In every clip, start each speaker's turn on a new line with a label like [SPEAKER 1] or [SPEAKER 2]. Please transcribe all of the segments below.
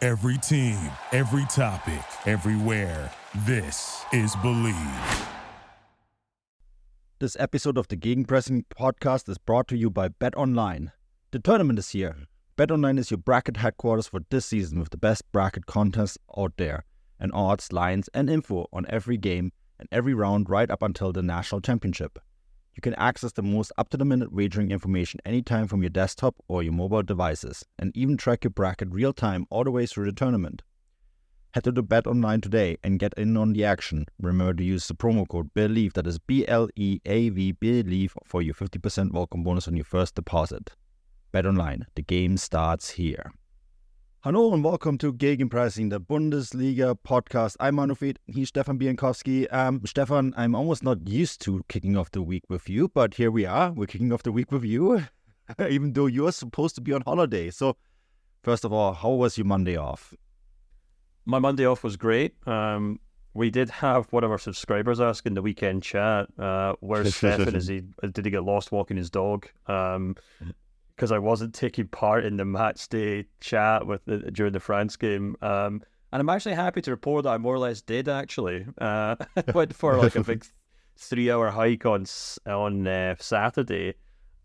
[SPEAKER 1] Every team, every topic, everywhere. This is Believe.
[SPEAKER 2] This episode of the Gegenpressing podcast is brought to you by BetOnline. The tournament is here. BetOnline is your bracket headquarters for this season with the best bracket contests out there, and odds, lines, and info on every game and every round right up until the national championship. You can access the most up-to-the-minute wagering information anytime from your desktop or your mobile devices, and even track your bracket real-time all the way through the tournament. Head to the BetOnline today and get in on the action. Remember to use the promo code BELIEVE, that is BLEAV, BELIEVE, for your 50% welcome bonus on your first deposit. BetOnline, the game starts here. Hallo and welcome to Gegenpressing, the Bundesliga podcast. I'm Manu, he's Stefan Bienkowski. Stefan, I'm almost not used to kicking off the week with you, but here we are. We're kicking off the week with you, even though you're supposed to be on holiday. So, first of all, how was your Monday off?
[SPEAKER 3] My Monday off was great. We did have one of our subscribers ask in the weekend chat, where's Stefan? Did he get lost walking his dog? Because I wasn't taking part in the match day chat during the France game. And I'm actually happy to report that I more or less did, actually. I went for like a big 3-hour hike on Saturday.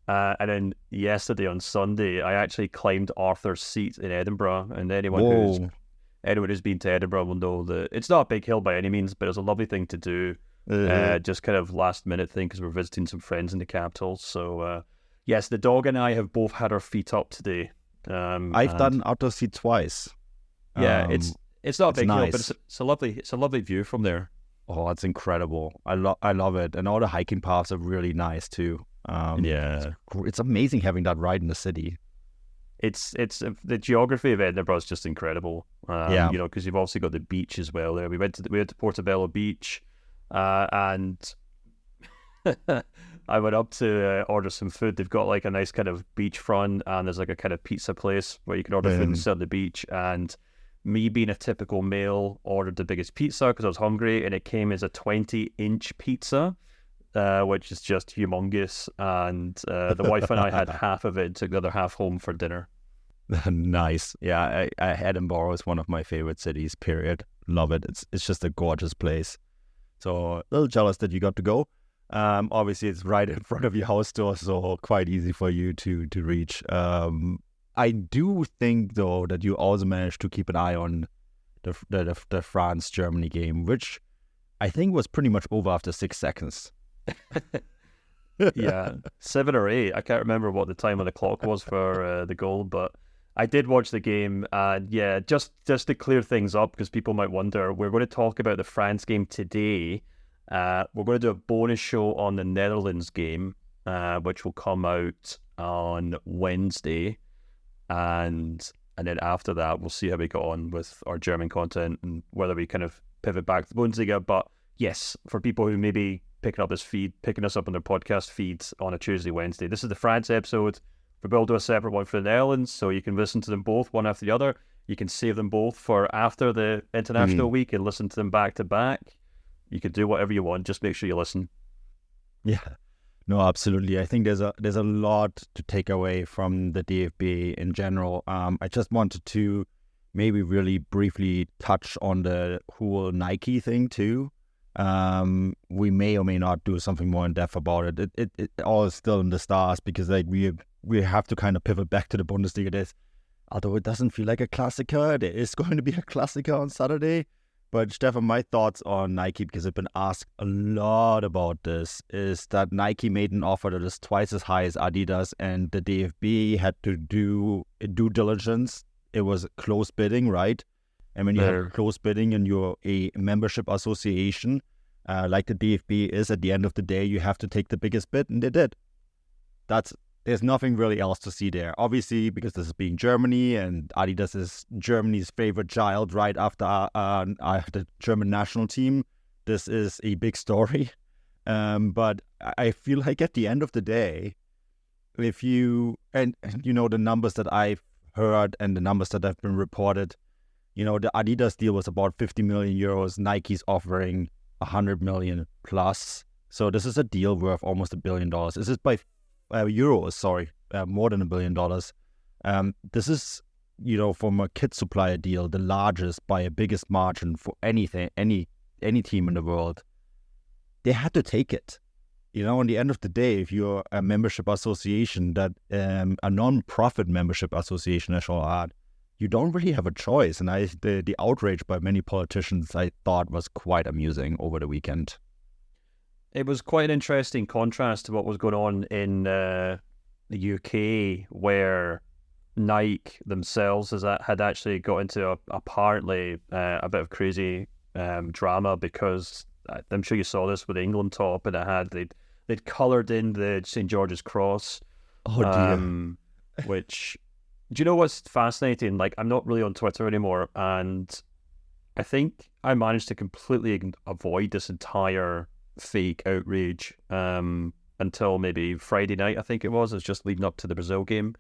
[SPEAKER 3] And then yesterday on Sunday, I actually climbed Arthur's Seat in Edinburgh. And anyone who's been to Edinburgh will know that it's not a big hill by any means, but it's a lovely thing to do. Just kind of last minute thing because we're visiting some friends in the capital. So, yes, the dog and I have both had our feet up today.
[SPEAKER 2] I've done Arthur's Seat twice.
[SPEAKER 3] Yeah, it's not a big hill, but it's a lovely view from there.
[SPEAKER 2] Oh, it's incredible. I love it. And all the hiking paths are really nice too. It's amazing having that right in the city.
[SPEAKER 3] It's the geography of Edinburgh is just incredible. You know, because you've also got the beach as well there. We went to Portobello Beach, and I went up to order some food. They've got like a nice kind of beachfront, and there's like a kind of pizza place where you can order food and sit on the beach. And me being a typical male, ordered the biggest pizza because I was hungry, and it came as a 20-inch pizza, which is just humongous. And the wife and I had half of it and took the other half home for dinner.
[SPEAKER 2] Nice. Yeah, Edinburgh is one of my favorite cities, period. Love it. It's just a gorgeous place. So a little jealous that you got to go. Obviously, it's right in front of your house door, so quite easy for you to reach. I do think, though, that you also managed to keep an eye on the France-Germany game, which I think was pretty much over after 6 seconds.
[SPEAKER 3] Yeah, 7 or 8. I can't remember what the time on the clock was for the goal, but I did watch the game. And yeah, just to clear things up, because people might wonder, we're going to talk about the France game today. We're going to do a bonus show on the Netherlands game, which will come out on Wednesday. And then after that, we'll see how we got on with our German content and whether we kind of pivot back to the Bundesliga. But yes, for people who may be picking us up on their podcast feeds on a Tuesday, Wednesday, this is the France episode. We'll do a separate one for the Netherlands, so you can listen to them both one after the other. You can save them both for after the international week and listen to them back to back. You can do whatever you want. Just make sure you listen.
[SPEAKER 2] Yeah, no, absolutely. I think there's a lot to take away from the DFB in general. I just wanted to maybe really briefly touch on the whole Nike thing too. We may or may not do something more in depth about it. It all is still in the stars because like we have to kind of pivot back to the Bundesliga. Although it doesn't feel like a Klassiker, there is going to be a Klassiker on Saturday. But Stefan, my thoughts on Nike, because I've been asked a lot about this, is that Nike made an offer that is twice as high as Adidas, and the DFB had to do due diligence. It was closed bidding, right? And when you have closed bidding and you're a membership association, like the DFB is, at the end of the day, you have to take the biggest bid, and they did. There's nothing really else to see there. Obviously, because this is being Germany, and Adidas is Germany's favorite child right after the German national team. This is a big story. But I feel like at the end of the day, if you know the numbers that I've heard and the numbers that have been reported, the Adidas deal was about 50 million euros. Nike's offering 100 million plus. So this is a deal worth almost $1 billion. This is by euros, sorry, more than $1 billion. This is from a kit supplier deal, the largest by a biggest margin for anything, any team in the world, they had to take it. On the end of the day, if you're a membership association, that a non-profit membership association, I shall add, you don't really have a choice. And the outrage by many politicians, I thought, was quite amusing over the weekend.
[SPEAKER 3] It was quite an interesting contrast to what was going on in the UK, where Nike themselves had actually got into apparently a bit of crazy drama, because I'm sure you saw this with the England top, and they'd coloured in the St. George's Cross.
[SPEAKER 2] Oh dear.
[SPEAKER 3] Which, do you know what's fascinating? Like, I'm not really on Twitter anymore, and I think I managed to completely avoid this entire fake outrage until maybe Friday night, I think it was. It was just leading up to the Brazil game.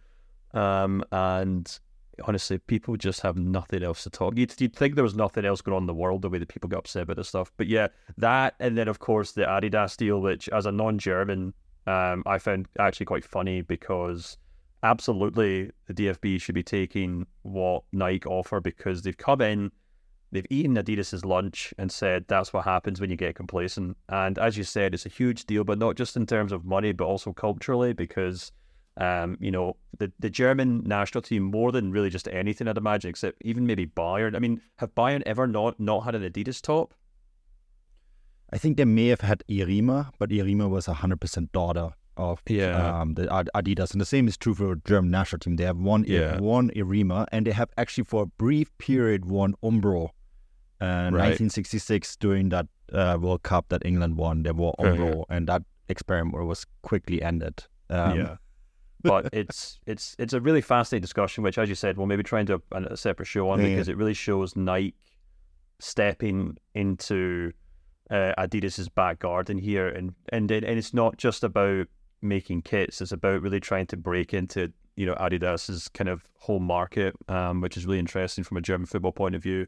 [SPEAKER 3] And honestly, people just have nothing else to talk. You'd think there was nothing else going on in the world, the way that people got upset about this stuff. But yeah, that, and then of course the Adidas deal, which as a non-German, I found actually quite funny, because absolutely the DFB should be taking what Nike offer, because they've come in, they've eaten Adidas's lunch and said that's what happens when you get complacent. And as you said, it's a huge deal, but not just in terms of money, but also culturally, because the German national team, more than really just anything, I'd imagine, except even maybe Bayern. I mean, have Bayern ever not had an Adidas top?
[SPEAKER 2] I think they may have had Irima, but Irima was 100% daughter of the Adidas. And the same is true for the German national team. They have one Irima, and they have actually for a brief period won Umbro. 1966, during that World Cup that England won, they wore Umbro, and that experiment was quickly ended.
[SPEAKER 3] But it's a really fascinating discussion, which, as you said, we'll maybe try and do a separate show on, because it really shows Nike stepping into Adidas's back garden here, and it's not just about making kits; it's about really trying to break into Adidas's kind of home market, which is really interesting from a German football point of view.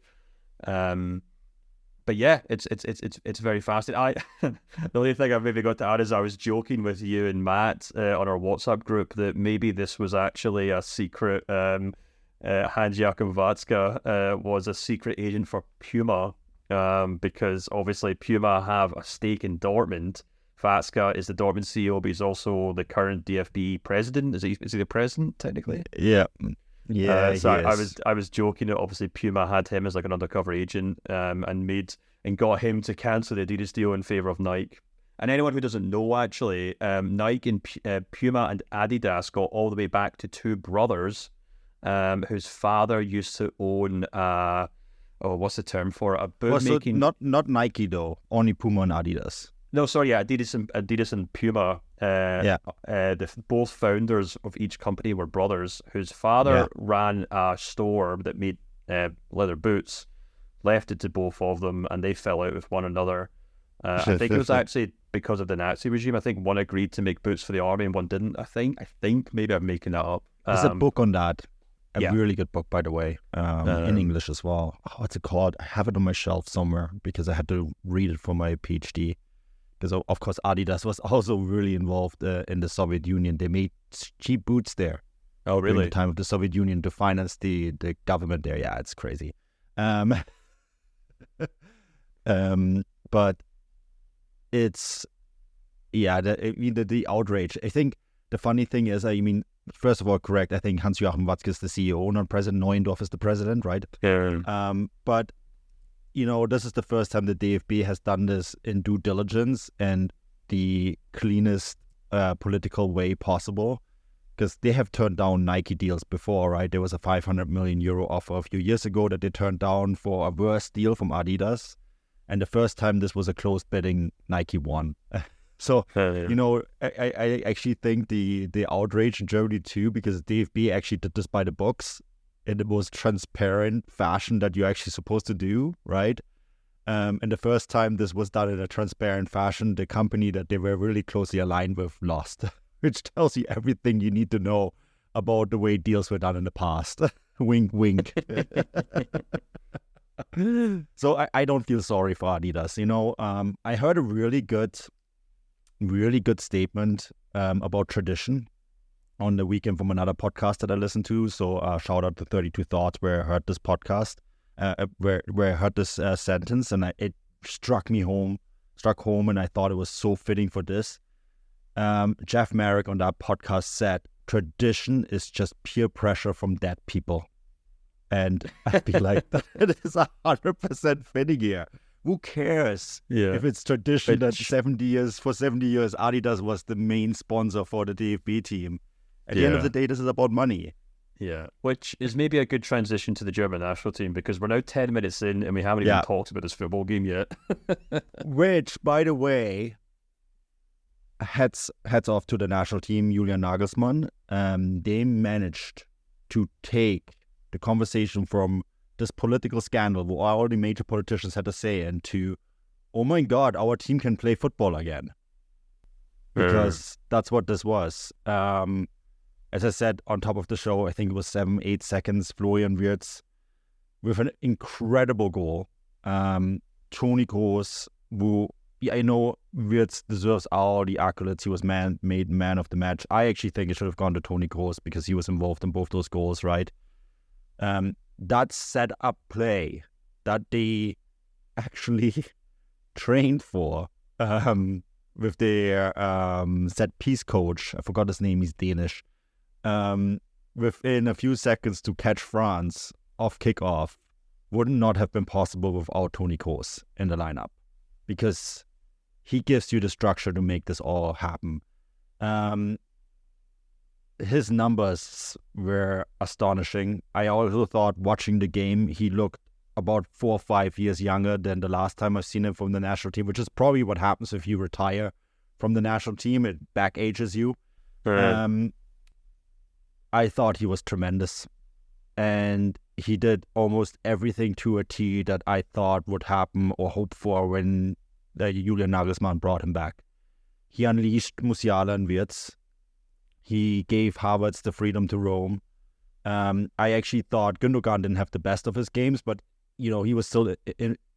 [SPEAKER 3] But yeah, it's very fascinating. The only thing I've maybe got to add is I was joking with you and Matt on our WhatsApp group that maybe this was actually a secret. Hans-Joachim Watzke was a secret agent for Puma, because obviously Puma have a stake in Dortmund. Watzke is the Dortmund CEO, but he's also the current DFB president. Is he the president technically?
[SPEAKER 2] Yeah. Yeah,
[SPEAKER 3] so I was joking that obviously Puma had him as like an undercover agent, and got him to cancel the Adidas deal in favor of Nike. And anyone who doesn't know, actually, Nike and Puma and Adidas got all the way back to two brothers, whose father used to own what's the term for it? A boot making.
[SPEAKER 2] Not Nike though, only Puma and Adidas.
[SPEAKER 3] No, sorry, yeah, Adidas and Puma. Both founders of each company were brothers, whose father ran a store that made leather boots, left it to both of them, and they fell out with one another. I think it was actually because of the Nazi regime. I think one agreed to make boots for the army and one didn't. I think maybe I'm making that up.
[SPEAKER 2] There's a book on that. A really good book, by the way, in English as well. What's it called? I have it on my shelf somewhere because I had to read it for my PhD. Because, of course, Adidas was also really involved in the Soviet Union. They made cheap boots there.
[SPEAKER 3] Oh, really?
[SPEAKER 2] During the time of the Soviet Union to finance the government there. Yeah, it's crazy. But it's, the outrage. I think the funny thing is, first of all, correct, I think Hans-Joachim Watzke is the CEO, not President Neuendorf is the president, right?
[SPEAKER 3] Yeah.
[SPEAKER 2] But this is the first time the DFB has done this in due diligence and the cleanest political way possible, because they have turned down Nike deals before, right? There was a 500 million euro offer a few years ago that they turned down for a worse deal from Adidas. And the first time this was a closed bidding, Nike won. So, I actually think the outrage in Germany too, because DFB actually did this by the books in the most transparent fashion that you're actually supposed to do, right? And the first time this was done in a transparent fashion, the company that they were really closely aligned with lost, which tells you everything you need to know about the way deals were done in the past. Wink, wink. So I don't feel sorry for Adidas. I heard a really good statement about tradition. on the weekend from another podcast that I listened to. So shout out to 32 Thoughts, where I heard this podcast, where I heard this sentence, and it struck home, and I thought it was so fitting for this. Jeff Merrick on that podcast said, tradition is just peer pressure from dead people. And I'd be like, that is 100% fitting here. Who cares if it's tradition that 70 years Adidas was the main sponsor for the DFB team? At the end of the day, this is about money.
[SPEAKER 3] Yeah, which is maybe a good transition to the German national team, because we're now 10 minutes in and we haven't even talked about this football game yet.
[SPEAKER 2] Which, by the way, hats off to the national team, Julian Nagelsmann. They managed to take the conversation from this political scandal where all the major politicians had to say into, oh my God, our team can play football again. Because that's what this was. As I said on top of the show, I think it was 7-8 seconds, Florian Wirtz with an incredible goal. Toni Kroos, who, I know Wirtz deserves all the accolades. He was made man of the match. I actually think it should have gone to Toni Kroos because he was involved in both those goals, right? That set up play that they actually trained for with their set piece coach. I forgot his name, he's Danish. Within a few seconds to catch France off kickoff would not have been possible without Toni Kroos in the lineup, because he gives you the structure to make this all happen. His numbers were astonishing. I also thought, watching the game, he looked about 4 or 5 years younger than the last time I've seen him from the national team, which is probably what happens if you retire from the national team. It back ages you. I thought he was tremendous, and he did almost everything to a T that I thought would happen or hope for when Julian Nagelsmann brought him back. He unleashed Musiala and Wirtz. He gave Havertz the freedom to roam. I actually thought Gündogan didn't have the best of his games, but he was still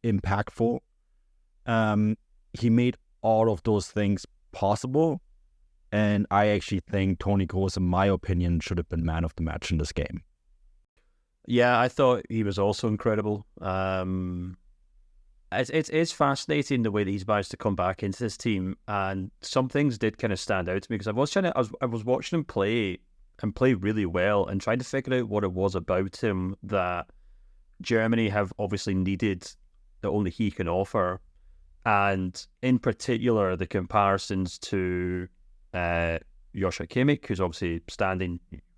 [SPEAKER 2] impactful. He made all of those things possible, and I actually think Toni Kroos, in my opinion, should have been man of the match in this game.
[SPEAKER 3] Yeah, I thought he was also incredible. It's fascinating the way that he's managed to come back into this team, and some things did kind of stand out to me, because I was watching him play and play really well, and trying to figure out what it was about him that Germany have obviously needed that only he can offer, and in particular the comparisons to Joshua Kimmich, who's obviously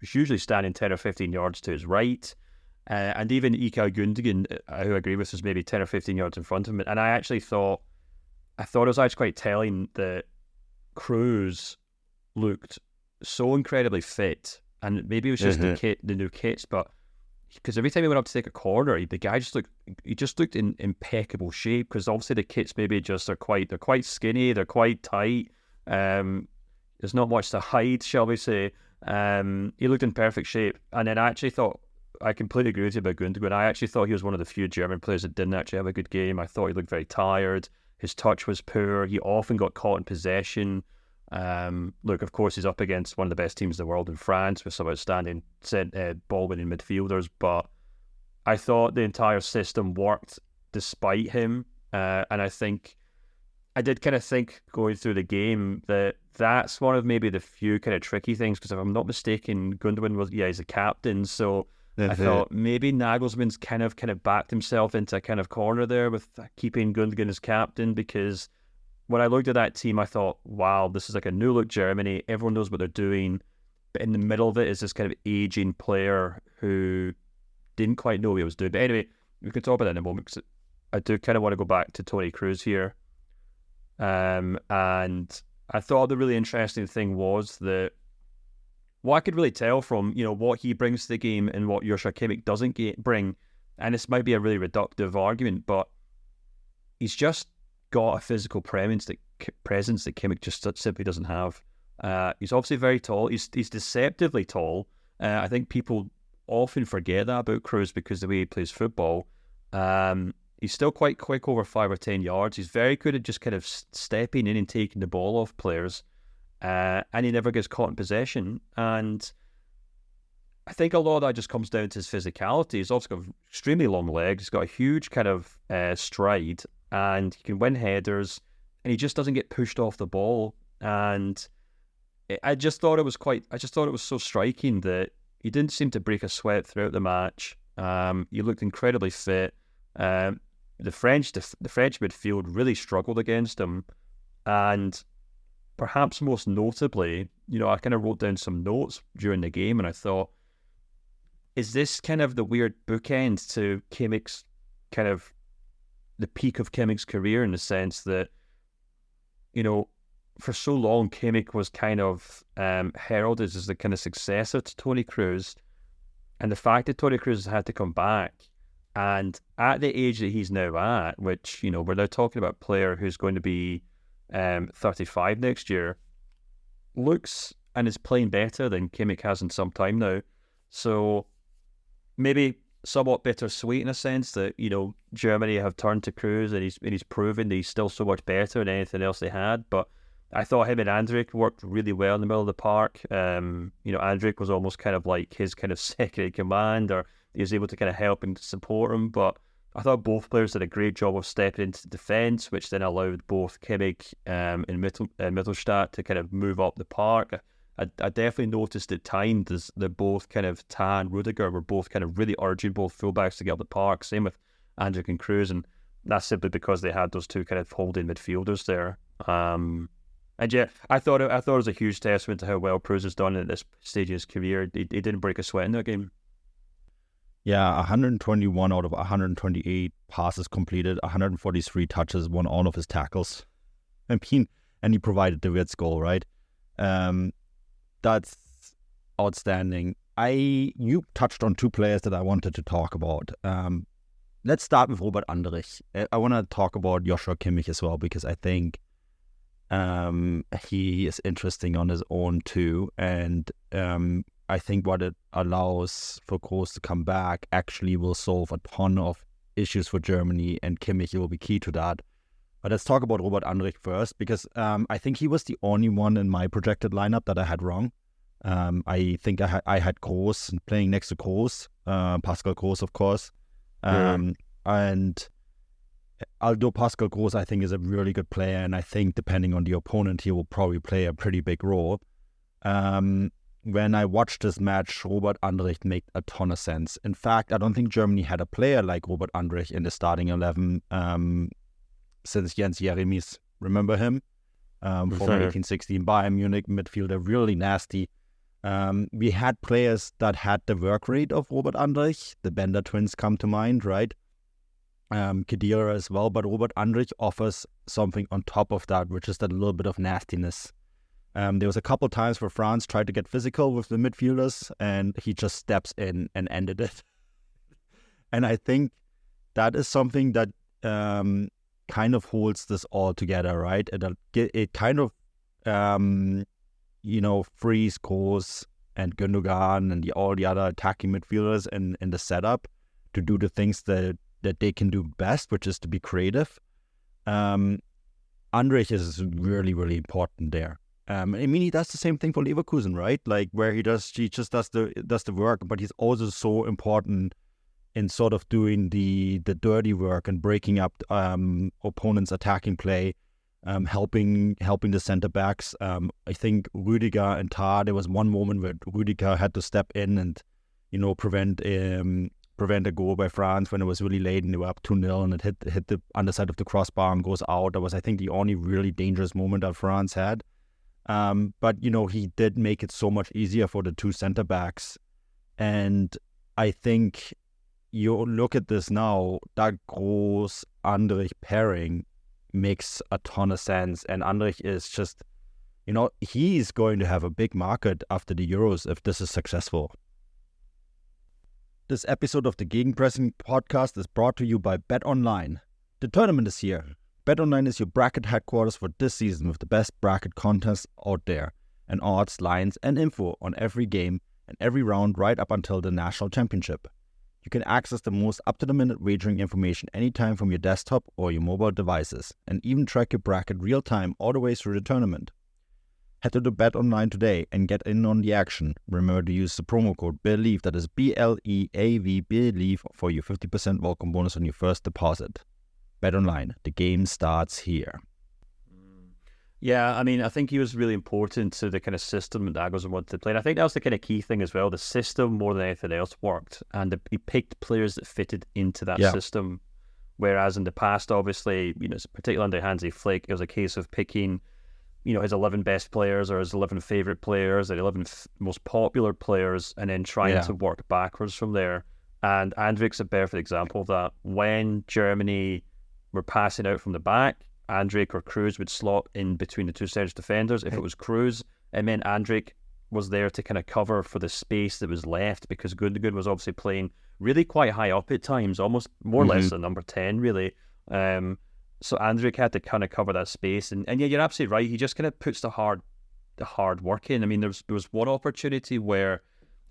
[SPEAKER 3] usually standing 10 or 15 yards to his right. And even Ilkay Gundogan, who I agree with, is maybe 10 or 15 yards in front of him. And I actually thought it was actually quite telling that Kroos looked so incredibly fit. And maybe it was just the new kits, but because every time he went up to take a corner, the guy just looked in impeccable shape, because obviously the kits maybe just they're quite skinny, they're quite tight. There's not much to hide, shall we say. He looked in perfect shape. And then I actually thought, I completely agree with you about Gundogan. I actually thought he was one of the few German players that didn't actually have a good game. I thought he looked very tired. His touch was poor. He often got caught in possession. Look, of course, he's up against one of the best teams in the world in France with some outstanding ball-winning midfielders. But I thought the entire system worked despite him. And I did kind of think going through the game that that's one of maybe the few kind of tricky things, because if I'm not mistaken, Gundogan he's a captain, so I thought maybe Nagelsmann's kind of backed himself into a kind of corner there with keeping Gundogan as captain, because when I looked at that team, I thought, wow, this is like a new look Germany. Everyone knows what they're doing, but in the middle of it is this kind of aging player who didn't quite know what he was doing. But anyway, we can talk about that in a moment, because I do kind of want to go back to Toni Kroos here. And I thought the really interesting thing was that what I could really tell from, what he brings to the game and what Joshua Kimmich doesn't bring, and this might be a really reductive argument, but he's just got a physical presence that Kimmich just simply doesn't have. He's obviously very tall. He's deceptively tall. I think people often forget that about Kroos because of the way he plays football. He's still quite quick over 5 or 10 yards. He's very good at just kind of stepping in and taking the ball off players. and he never gets caught in possession. And I think a lot of that just comes down to his physicality. He's also got extremely long legs. He's got a huge kind of stride, and he can win headers, and he just doesn't get pushed off the ball. And I just thought it was so striking that he didn't seem to break a sweat throughout the match. He looked incredibly fit. The French midfield really struggled against him, and perhaps most notably, I kind of wrote down some notes during the game, and I thought, is this kind of the weird bookend to Kimmich's kind of the peak of Kimmich's career, in the sense that, for so long, Kimmich was kind of heralded as the kind of successor to Toni Kroos, and the fact that Toni Kroos has had to come back, and at the age that he's now at, which, we're now talking about a player who's going to be 35 next year, looks and is playing better than Kimmich has in some time now. So maybe somewhat bittersweet in a sense that, Germany have turned to Kroos, and he's proven that he's still so much better than anything else they had. But I thought him and Andrik worked really well in the middle of the park. Andrik was almost kind of like his kind of second in command, or he was able to kind of help and support him. But I thought both players did a great job of stepping into defence, which then allowed both Kimmich and Mittelstadt to kind of move up the park. I definitely noticed at times that both kind of Ta and Rudiger were both kind of really urging both fullbacks to get up the park. Same with Andrik and Kroos, and that's simply because they had those two kind of holding midfielders there. And yeah, I thought it was a huge testament to how well Kroos has done at this stage of his career. He didn't break a sweat in that game.
[SPEAKER 2] Yeah, 121 out of 128 passes completed, 143 touches, won all of his tackles. And he provided the Wirtz goal, right? That's outstanding. You touched on two players that I wanted to talk about. Let's start with Robert Andrich. I want to talk about Joshua Kimmich as well, because I think he is interesting on his own too. And I think what it allows for Kroos to come back actually will solve a ton of issues for Germany, and Kimmich will be key to that. But let's talk about Robert Andrich first, because I think he was the only one in my projected lineup that I had wrong. I think I had Kroos playing next to Kroos, Pascal Kroos, of course. And although Pascal Kroos, I think, is a really good player, and I think depending on the opponent, he will probably play a pretty big role. When I watched this match, Robert Andrich made a ton of sense. In fact, I don't think Germany had a player like Robert Andrich in the starting 11 since Jens Jeremies. Remember him? From 1816 Bayern Munich midfielder, really nasty. We had players that had the work rate of Robert Andrich. The Bender twins come to mind, right? Khedira as well, but Robert Andrich offers something on top of that, which is that little bit of nastiness. There was a couple times where France tried to get physical with the midfielders, and he just steps in and ended it. And I think that is something that kind of holds this all together, right? It kind of, frees Kroos and Gündogan and all the other attacking midfielders in the setup to do the things that they can do best, which is to be creative. Andrich is really, really important there. He does the same thing for Leverkusen, right? Like where he just does the work, but he's also so important in sort of doing the dirty work and breaking up opponents' attacking play, helping the center backs. I think Rüdiger and Ta, there was one moment where Rüdiger had to step in and prevent a goal by France when it was really late and they were up 2-0 and it hit the underside of the crossbar and goes out. That was, I think, the only really dangerous moment that France had. But he did make it so much easier for the two center backs. And I think you look at this now, that Kroos Andrich pairing makes a ton of sense. And Andrich is just, he's going to have a big market after the Euros if this is successful. This episode of the Gegenpressing podcast is brought to you by BetOnline. The tournament is here. BetOnline is your bracket headquarters for this season with the best bracket contests out there, and odds, lines, and info on every game and every round right up until the national championship. You can access the most up-to-the-minute wagering information anytime from your desktop or your mobile devices, and even track your bracket real-time all the way through the tournament. Head to the Bet Online today and get in on the action. Remember to use the promo code BELIEVE, that is BLEAV, BELIEVE, for your 50% welcome bonus on your first deposit. Bet Online, the game starts here.
[SPEAKER 3] Yeah, I mean, I think he was really important to the kind of system that Nagelsmann wanted to play. And I think that was the kind of key thing as well. The system, more than anything else, worked. And he picked players that fitted into that system. Whereas in the past, obviously, particularly under Hansi Flick, it was a case of picking, his 11 best players or his 11 favourite players, or 11 most popular players, and then trying to work backwards from there. And Andrik's a perfect example of that. When Germany were passing out from the back, Andrik or Kroos would slot in between the two centre defenders. If it was Kroos, it meant Andrik was there to kind of cover for the space that was left, because Gundogan was obviously playing really quite high up at times, almost more or less a number 10, really. So Andrik had to kind of cover that space. And yeah, you're absolutely right. He just kind of puts the hard work in. I mean, there was one opportunity where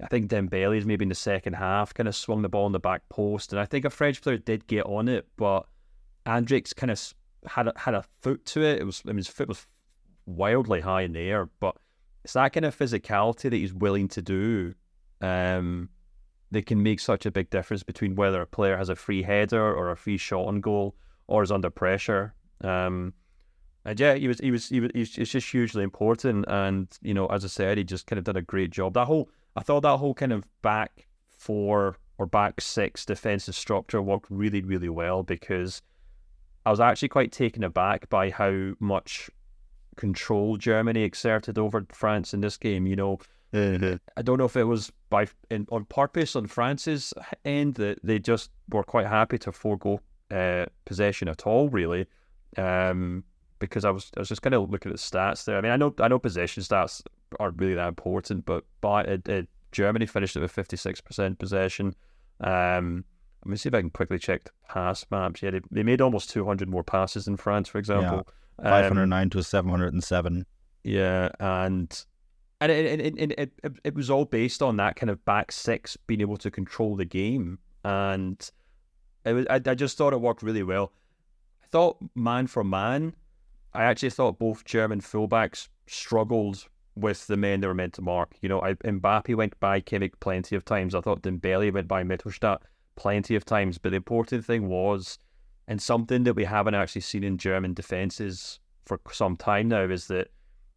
[SPEAKER 3] I think Dembele's maybe in the second half kind of swung the ball in the back post. And I think a French player did get on it, but Andrik's kind of had a foot to it. His foot was wildly high in the air, but it's that kind of physicality that he's willing to do that can make such a big difference between whether a player has a free header or a free shot on goal or is under pressure. And yeah, he's just hugely important. And as I said, he just kind of did a great job. I thought that whole kind of back four or back six defensive structure worked really, really well, because I was actually quite taken aback by how much control Germany exerted over France in this game. I don't know if it was on purpose on France's end that they just were quite happy to forego possession at all, really, because I was just kind of looking at the stats there. I mean, I know possession stats aren't really that important, but Germany finished it with 56% possession. Let me see if I can quickly check the pass maps. Yeah, they made almost 200 more passes than France, for example.
[SPEAKER 2] 509 to 707. Yeah,
[SPEAKER 3] and it was all based on that kind of back six being able to control the game, and I just thought it worked really well. I thought man for man, I actually thought both German fullbacks struggled with the men they were meant to mark. Mbappe went by Kimmich plenty of times. I thought Dembele went by Mittelstadt plenty of times. But the important thing was, and something that we haven't actually seen in German defences for some time now, is that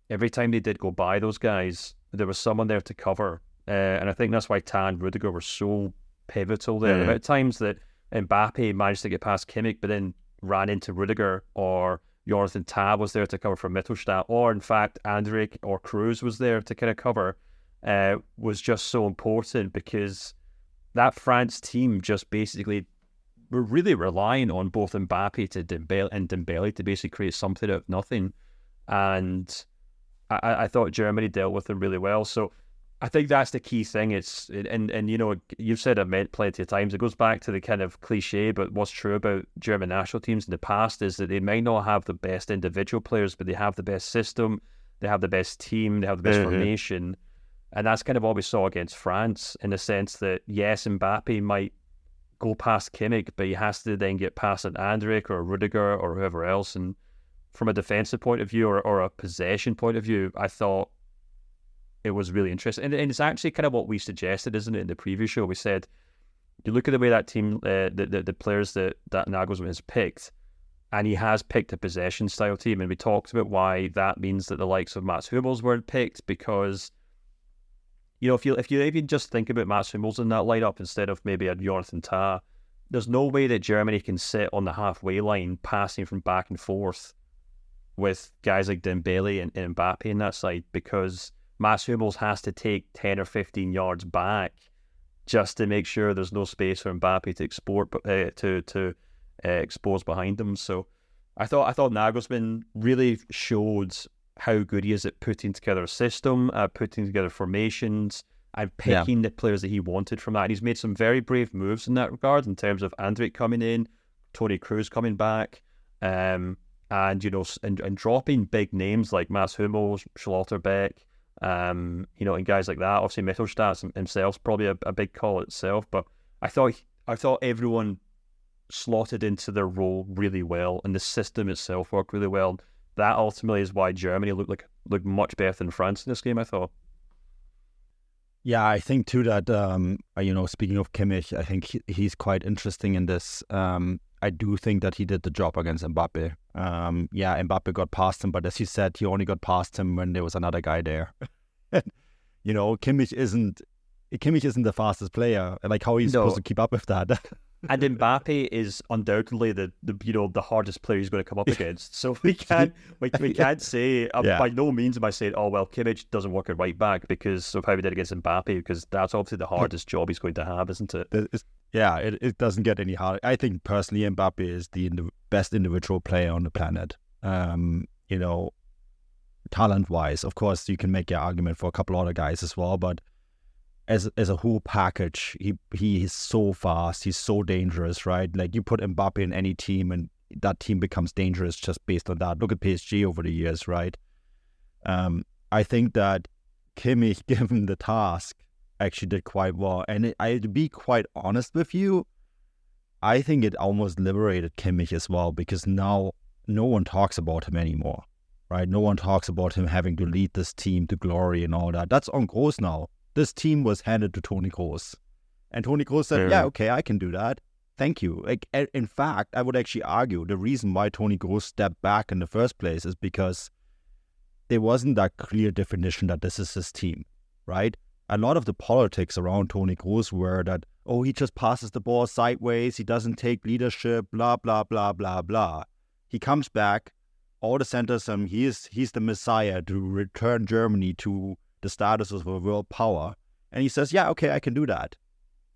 [SPEAKER 3] every time they did go by those guys, there was someone there to cover. And I think that's why Tah and Rudiger were so pivotal there. About times that Mbappe managed to get past Kimmich, but then ran into Rudiger, or Jonathan Tah was there to cover for Mittelstadt, or in fact Andrik or Kroos was there to kind of cover, was just so important, because that France team just basically were really relying on both Mbappe to Dembele to basically create something out of nothing. And I thought Germany dealt with them really well. So I think that's the key thing. You've said it plenty of times. It goes back to the kind of cliche, but what's true about German national teams in the past is that they may not have the best individual players, but they have the best system, they have the best team, they have the best formation. And that's kind of what we saw against France, in the sense that, yes, Mbappe might go past Kimmich, but he has to then get past an Andrik or Rudiger or whoever else. And from a defensive point of view or a possession point of view, I thought it was really interesting. And it's actually kind of what we suggested, isn't it, in the previous show? We said, you look at the way that team, the players that Nagelsmann has picked, and he has picked a possession-style team, and we talked about why that means that the likes of Mats Hummels weren't picked, because if you even just think about Mats Hummels in that lineup instead of maybe a Jonathan Tah, there's no way that Germany can sit on the halfway line passing from back and forth with guys like Dembele and Mbappe in that side, because Mats Hummels has to take 10 or 15 yards back just to make sure there's no space for Mbappe to expose behind him. So I thought Nagelsmann really showed how good he is at putting together a system, putting together formations, and picking the players that he wanted from that. And he's made some very brave moves in that regard, in terms of Andrik coming in, Toni Kroos coming back, and dropping big names like Mats Hummels, Schlotterbeck, and guys like that. Obviously Mittelstadt himself's probably a big call itself, but I thought everyone slotted into their role really well, and the system itself worked really well. that ultimately is why Germany looked much better than France in this game, I thought.
[SPEAKER 2] Yeah, I think too that, speaking of Kimmich, I think he's quite interesting in this. I do think that he did the job against Mbappe. Mbappe got past him, but as you said, he only got past him when there was another guy there. Kimmich isn't the fastest player. Like, how are you supposed to keep up with that?
[SPEAKER 3] And Mbappe is undoubtedly the hardest player he's going to come up against. So we can't say by no means am I saying, oh well, Kimmich doesn't work at right back because of how he did against Mbappe, because that's obviously the hardest job he's going to have, isn't it?
[SPEAKER 2] It doesn't get any harder. I think personally Mbappe is the best individual player on the planet. Talent wise, of course, you can make your argument for a couple other guys as well, but as a whole package, he is so fast, he's so dangerous, right? Like, you put Mbappe in any team and that team becomes dangerous just based on that. Look at PSG over the years, right? I think that Kimmich, given the task, actually did quite well. And to be quite honest with you, I think it almost liberated Kimmich as well, because now no one talks about him anymore, right? No one talks about him having to lead this team to glory and all that. That's on Kroos now. This team was handed to Toni Kroos. And Toni Kroos said, yeah, okay, I can do that. Thank you. Like, in fact, I would actually argue the reason why Toni Kroos stepped back in the first place is because there wasn't that clear definition that this is his team, right? A lot of the politics around Toni Kroos were that, oh, he just passes the ball sideways, he doesn't take leadership, blah, blah, blah, blah, blah. He comes back, all the centers, he's the messiah to return Germany to the status of a world power. And he says, yeah, okay, I can do that.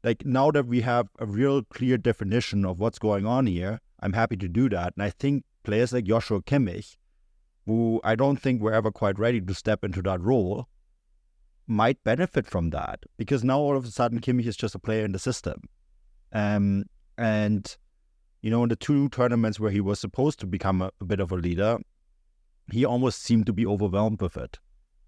[SPEAKER 2] Like, now that we have a real clear definition of what's going on here, I'm happy to do that. And I think players like Joshua Kimmich, who I don't think were ever quite ready to step into that role, might benefit from that. Because now all of a sudden Kimmich is just a player in the system. And, in the two tournaments where he was supposed to become a bit of a leader, he almost seemed to be overwhelmed with it.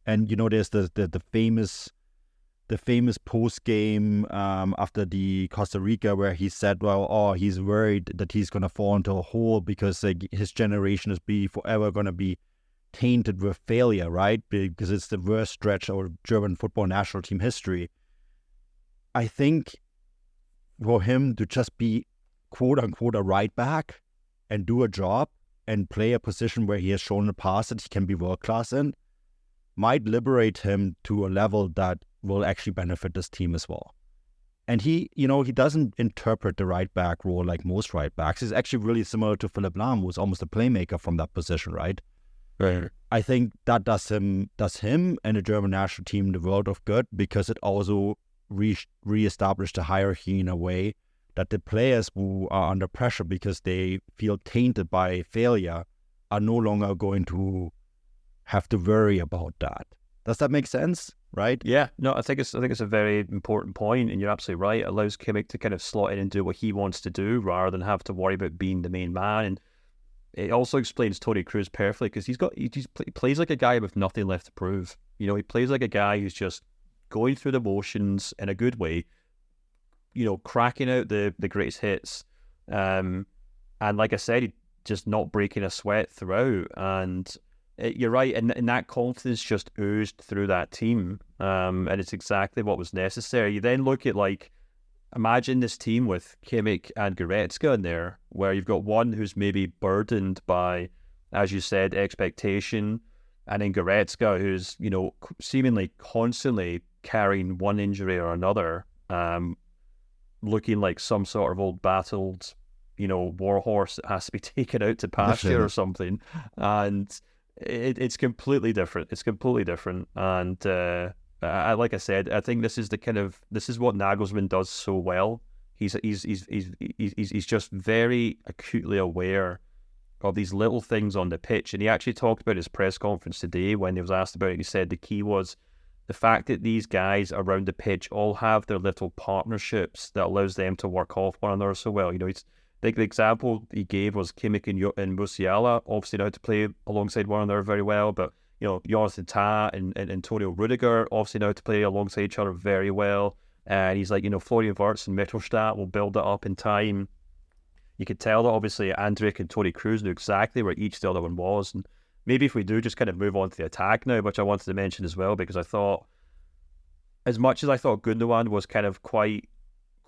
[SPEAKER 2] And there's the famous post game after the Costa Rica where he said, he's worried that he's gonna fall into a hole because his generation is forever gonna be tainted with failure, right? Because it's the worst stretch of German football national team history. I think for him to just be quote unquote a right back and do a job and play a position where he has shown in the past that he can be world class in, might liberate him to a level that will actually benefit this team as well. And he doesn't interpret the right back role like most right backs. He's actually really similar to Philipp Lahm, who's almost a playmaker from that position, right?
[SPEAKER 3] Right.
[SPEAKER 2] I think that does him and the German national team the world of good, because it also re-established a hierarchy in a way that the players who are under pressure because they feel tainted by failure are no longer going to have to worry about that. Does that make sense? Right?
[SPEAKER 3] Yeah. No, I think it's a very important point, and you're absolutely right. It allows Kimmich to kind of slot in and do what he wants to do rather than have to worry about being the main man. And it also explains Toni Kroos perfectly, because he plays like a guy with nothing left to prove. He plays like a guy who's just going through the motions in a good way, cracking out the greatest hits. And like I said, he just not breaking a sweat throughout. And you're right, and that confidence just oozed through that team, and it's exactly what was necessary. You then look at, imagine this team with Kimmich and Goretzka in there, where you've got one who's maybe burdened by, as you said, expectation, and then Goretzka who's, seemingly constantly carrying one injury or another, looking like some sort of old battled, war horse that has to be taken out to pasture or something, and it's completely different. It's completely different, and like I said, I think this is what Nagelsmann does so well. He's just very acutely aware of these little things on the pitch, and he actually talked about his press conference today when he was asked about it. He said the key was the fact that these guys around the pitch all have their little partnerships that allows them to work off one another so well. The example he gave was Kimmich and Musiala obviously know how to play alongside one another very well, but Jonathan Tah and Antonio Rudiger obviously know how to play alongside each other very well. And he's like, Florian Wirtz and Mittelstadt will build it up in time. You could tell that obviously Andrik and Toni Kroos knew exactly where each the other one was, and maybe if we do just kind of move on to the attack now, which I wanted to mention as well, because I thought, as much as I thought Gundogan was kind of quite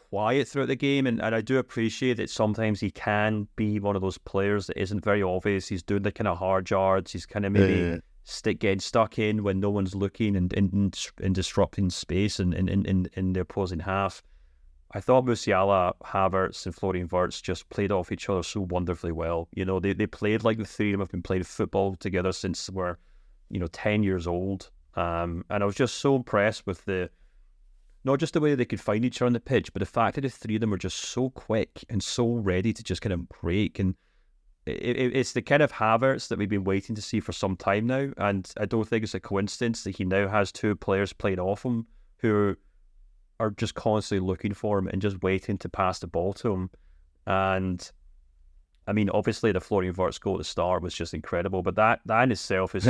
[SPEAKER 3] quiet throughout the game, and I do appreciate that sometimes he can be one of those players that isn't very obvious. He's doing the kind of hard yards. He's kind of maybe getting stuck in when no one's looking and disrupting space in the opposing half. I thought Musiala, Havertz, and Florian Wirtz just played off each other so wonderfully well. You know, they played like the three of them have been playing football together since we're, 10 years old. And I was just so impressed with not just the way they could find each other on the pitch, but the fact that the three of them were just so quick and so ready to just kind of break. And it's the kind of Havertz that we've been waiting to see for some time now. And I don't think it's a coincidence that he now has two players playing off him who are just constantly looking for him and just waiting to pass the ball to him. And I mean, obviously the Florian Wirtz goal at the start was just incredible, but that in itself is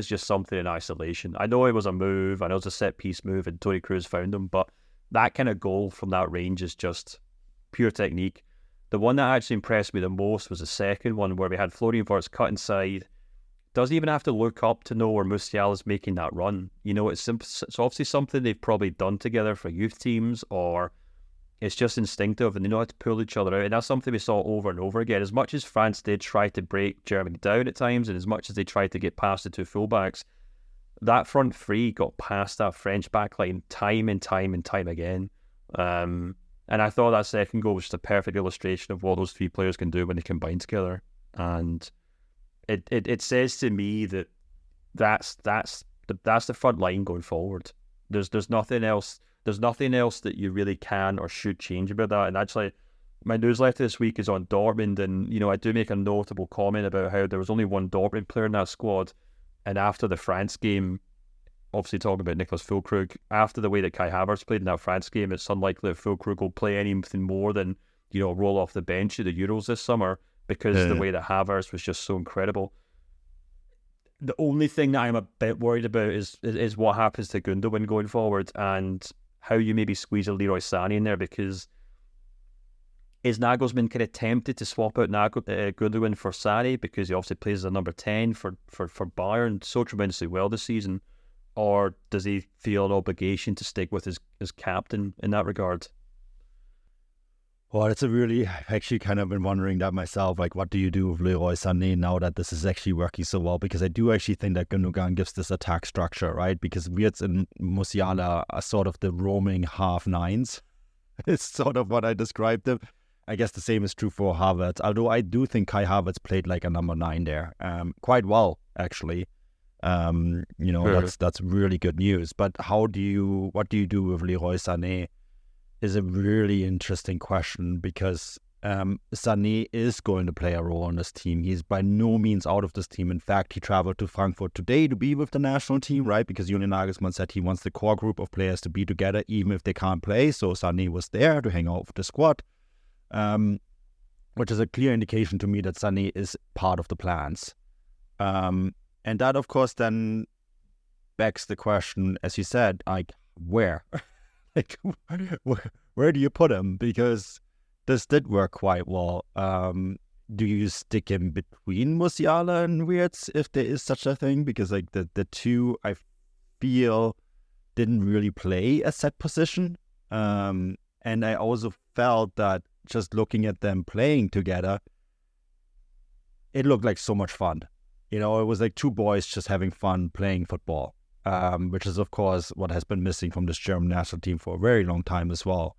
[SPEAKER 3] just something in isolation. I know it was a move, I know it was a set piece move, and Toni Kroos found him, but that kind of goal from that range is just pure technique. The one that actually impressed me the most was the second one, where we had Florian Wirtz cut inside. Doesn't even have to look up to know where Musiala's making that run. It's obviously something they've probably done together for youth teams, or it's just instinctive and they know how to pull each other out. And that's something we saw over and over again. As much as France did try to break Germany down at times, and as much as they tried to get past the two fullbacks, that front three got past that French backline time and time and time again. And I thought that second goal was just a perfect illustration of what those three players can do when they combine together. And it says to me that that's the front line going forward. There's nothing else. There's nothing else that you really can or should change about that. And actually, my newsletter this week is on Dortmund, and I do make a notable comment about how there was only one Dortmund player in that squad. And after the France game, obviously talking about Niklas Füllkrug, after the way that Kai Havertz played in that France game, it's unlikely that Füllkrug will play anything more than roll off the bench at the Euros this summer, because the way that Havertz was just so incredible. The only thing that I'm a bit worried about is what happens to Gundogan going forward, and how you maybe squeeze a Leroy Sane in there, because is Nagelsmann kind of tempted to swap out Gundogan for Sane, because he obviously plays as a number 10 for Bayern so tremendously well this season, or does he feel an obligation to stick with his captain in that regard?
[SPEAKER 2] Well, I've actually kind of been wondering that myself, like, what do you do with Leroy Sane now that this is actually working so well? Because I do actually think that Gundogan gives this attack structure, right? Because Wirtz and Musiala are sort of the roaming half nines. It's sort of what I described them. I guess the same is true for Havertz, although I do think Kai Havertz played like a number 9 there, quite well, actually. That's really good news. But what do you do with Leroy Sane is a really interesting question, because Sané is going to play a role on this team. He's by no means out of this team. In fact, he traveled to Frankfurt today to be with the national team, right? Because Julian Nagelsmann said he wants the core group of players to be together even if they can't play. So Sané was there to hang out with the squad, which is a clear indication to me that Sané is part of the plans. And that, of course, then begs the question, as you said, like, where? Like, where do you put him? Because this did work quite well. Do you stick him between Musiala and Wirtz, if there is such a thing? Because like the two, I feel, didn't really play a set position. And I also felt that just looking at them playing together, it looked like so much fun. It was like two boys just having fun playing football. Which is, of course, what has been missing from this German national team for a very long time as well.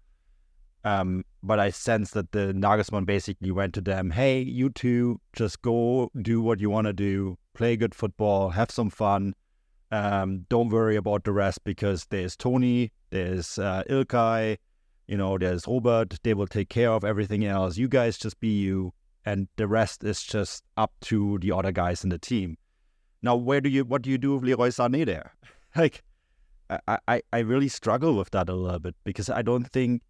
[SPEAKER 2] But I sense that the Nagelsmann basically went to them, hey, you two, just go do what you want to do, play good football, have some fun. Don't worry about the rest, because there's Toni, there's Ilkay, there's Robert. They will take care of everything else. You guys just be you, and the rest is just up to the other guys in the team. Now, what do you do with Leroy Sané there? Like, I really struggle with that a little bit, because I don't think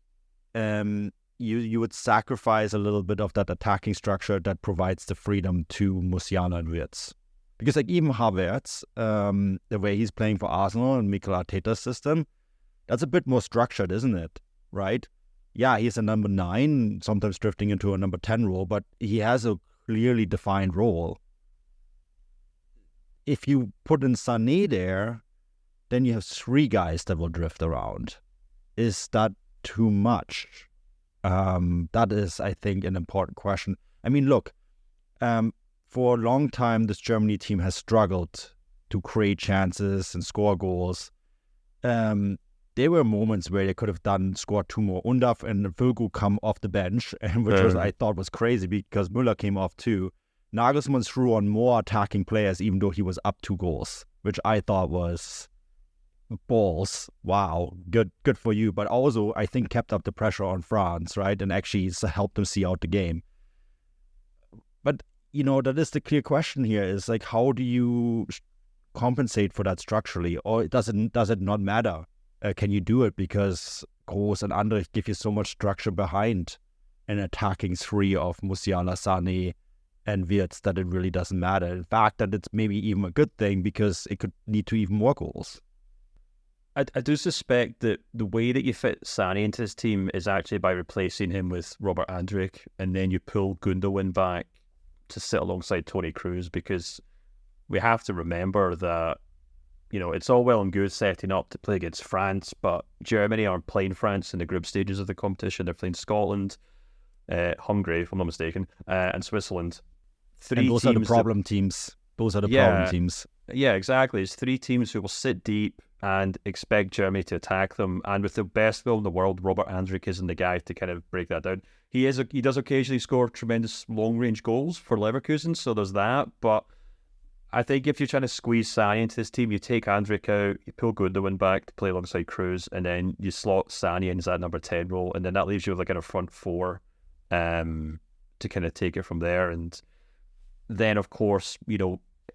[SPEAKER 2] you would sacrifice a little bit of that attacking structure that provides the freedom to Musiala and Wirtz. Because like even Havertz, the way he's playing for Arsenal and Mikel Arteta's system, that's a bit more structured, isn't it? Right? Yeah, he's a number 9, sometimes drifting into a number 10 role, but he has a clearly defined role. if you put in Sané there, then you have 3 guys that will drift around. Is that too much? That is, I think, an important question. I mean, look, for a long time, this Germany team has struggled to create chances and score goals. There were moments where they could have scored 2 more. Undaf and Vögel come off the bench, and which I thought was crazy because Müller came off too. Nagelsmann threw on more attacking players, even though he was up 2 goals, which I thought was balls. Wow, good for you. But also, I think kept up the pressure on France, right, and actually helped them see out the game. But that is the clear question here: is like, how do you compensate for that structurally, or does it not matter? Can you do it because Kroos and Andrich give you so much structure behind an attacking 3 of Musiala, Sané, and Wirtz that it really doesn't matter? In fact, that it's maybe even a good thing because it could lead to even more goals.
[SPEAKER 3] I do suspect that the way that you fit Sané into this team is actually by replacing him with Robert Andrich, and then you pull Gundogan back to sit alongside Toni Kroos, because we have to remember that it's all well and good setting up to play against France, but Germany aren't playing France in the group stages of the competition. They're playing Scotland, Hungary, if I'm not mistaken, and Switzerland.
[SPEAKER 2] And those are the problem teams. Those are the problem teams.
[SPEAKER 3] Yeah, exactly. It's 3 teams who will sit deep and expect Germany to attack them. And with the best will in the world, Robert Andrich isn't the guy to kind of break that down. He does occasionally score tremendous long-range goals for Leverkusen, so there's that. But I think if you're trying to squeeze Sané into this team, you take Andrich out, you pull Gundogan back to play alongside Kroos, and then you slot Sané into that number 10 role, and then that leaves you with like a front 4 to kind of take it from there. And then, of course,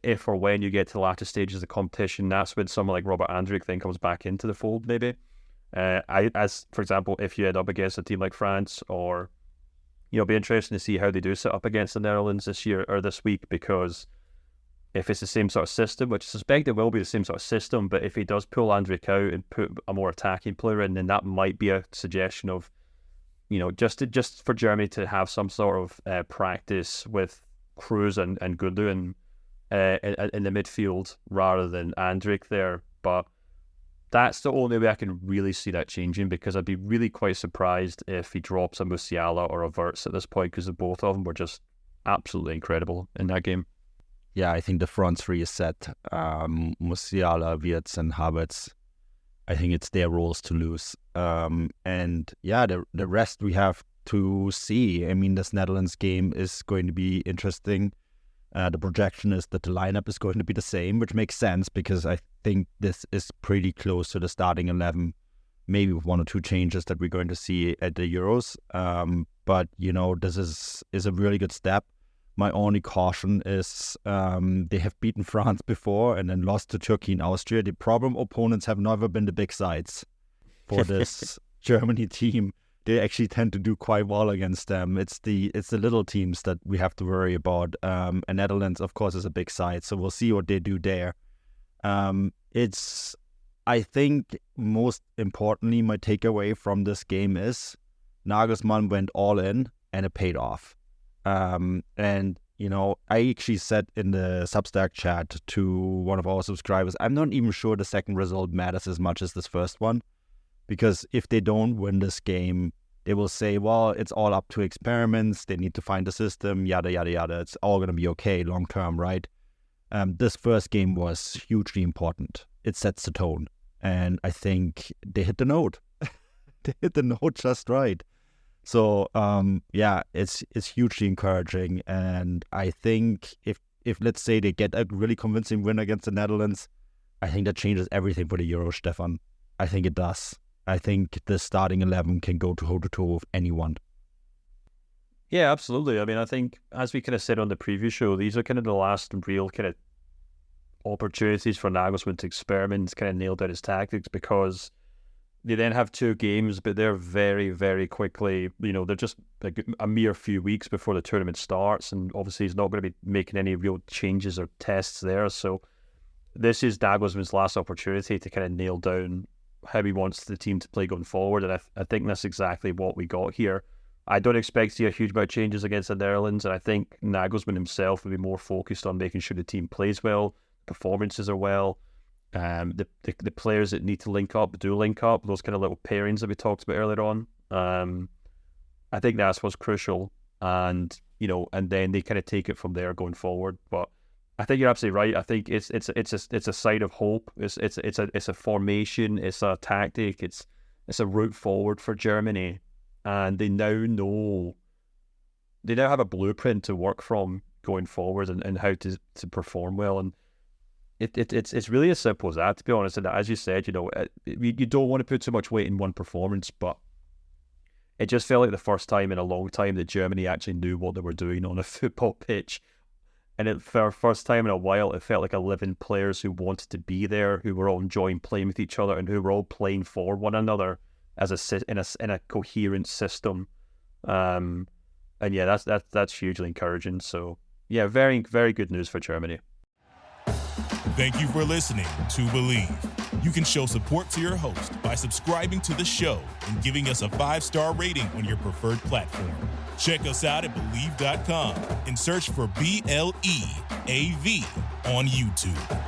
[SPEAKER 3] if or when you get to the latter stages of the competition, that's when someone like Robert Andrich then comes back into the fold, maybe. For example, if you end up against a team like France, or, it'll be interesting to see how they do sit up against the Netherlands this year or this week, because if it's the same sort of system, which I suspect it will be the same sort of system, but if he does pull Andrich out and put a more attacking player in, then that might be a suggestion of, just for Germany to have some sort of practice with Kroos and Gundogan in the midfield rather than Andrich there. But that's the only way I can really see that changing, because I'd be really quite surprised if he drops a Musiala or a Wirtz at this point, because both of them were just absolutely incredible in that game.
[SPEAKER 2] Yeah, I think the front 3 is set. Musiala, Wirtz, and Havertz. I think it's their roles to lose. And yeah, the rest we have to see. I mean, this Netherlands game is going to be interesting. The projection is that the lineup is going to be the same, which makes sense because I think this is pretty close to the starting 11, maybe with 1 or 2 changes that we're going to see at the Euros. But, this is a really good step. My only caution is they have beaten France before and then lost to Turkey and Austria. The problem opponents have never been the big sides for this Germany team. They actually tend to do quite well against them. It's the little teams that we have to worry about. And Netherlands, of course, is a big side, so we'll see what they do there. I think most importantly, my takeaway from this game is Nagelsmann went all in and it paid off. And, I actually said in the Substack chat to one of our subscribers, I'm not even sure the second result matters as much as this first one. Because if they don't win this game, they will say, well, it's all up to experiments. They need to find the system, yada, yada, yada. It's all going to be okay long term, right? This first game was hugely important. It sets the tone. And I think they hit the note. They hit the note just right. So, it's hugely encouraging. And I think if let's say they get a really convincing win against the Netherlands, I think that changes everything for the Euro, Stefan. I think it does. I think the starting 11 can go toe-to-toe with anyone.
[SPEAKER 3] Yeah, absolutely. I mean, I think, as we kind of said on the preview show, these are kind of the last real kind of opportunities for Nagelsmann to experiment, kind of nail down his tactics, because they then have 2 games, but they're very, very quickly, they're just like a mere few weeks before the tournament starts, and obviously he's not going to be making any real changes or tests there. So this is Nagelsmann's last opportunity to kind of nail down how he wants the team to play going forward, and I think that's exactly what we got here. I don't expect to see a huge amount of changes against the Netherlands, and I think Nagelsmann himself will be more focused on making sure the team plays well, performances are well. The players that need to link up do link up. Those kind of little pairings that we talked about earlier on. I think that's what's crucial, and then they kind of take it from there going forward. But I think you're absolutely right. I think it's a sign of hope. It's a formation. It's a tactic. It's a route forward for Germany, and they now have a blueprint to work from going forward and how to perform well. And it's really as simple as that, to be honest. And as you said, you don't want to put too much weight in one performance, but it just felt like the first time in a long time that Germany actually knew what they were doing on a football pitch. And for the first time in a while, it felt like 11 players who wanted to be there, who were all enjoying playing with each other, and who were all playing for one another as in a coherent system. And yeah, that's hugely encouraging. So yeah, very, very good news for Germany.
[SPEAKER 1] Thank you for listening to Believe. You can show support to your host by subscribing to the show and giving us a 5-star rating on your preferred platform. Check us out at Believe.com and search for BLEAV on YouTube.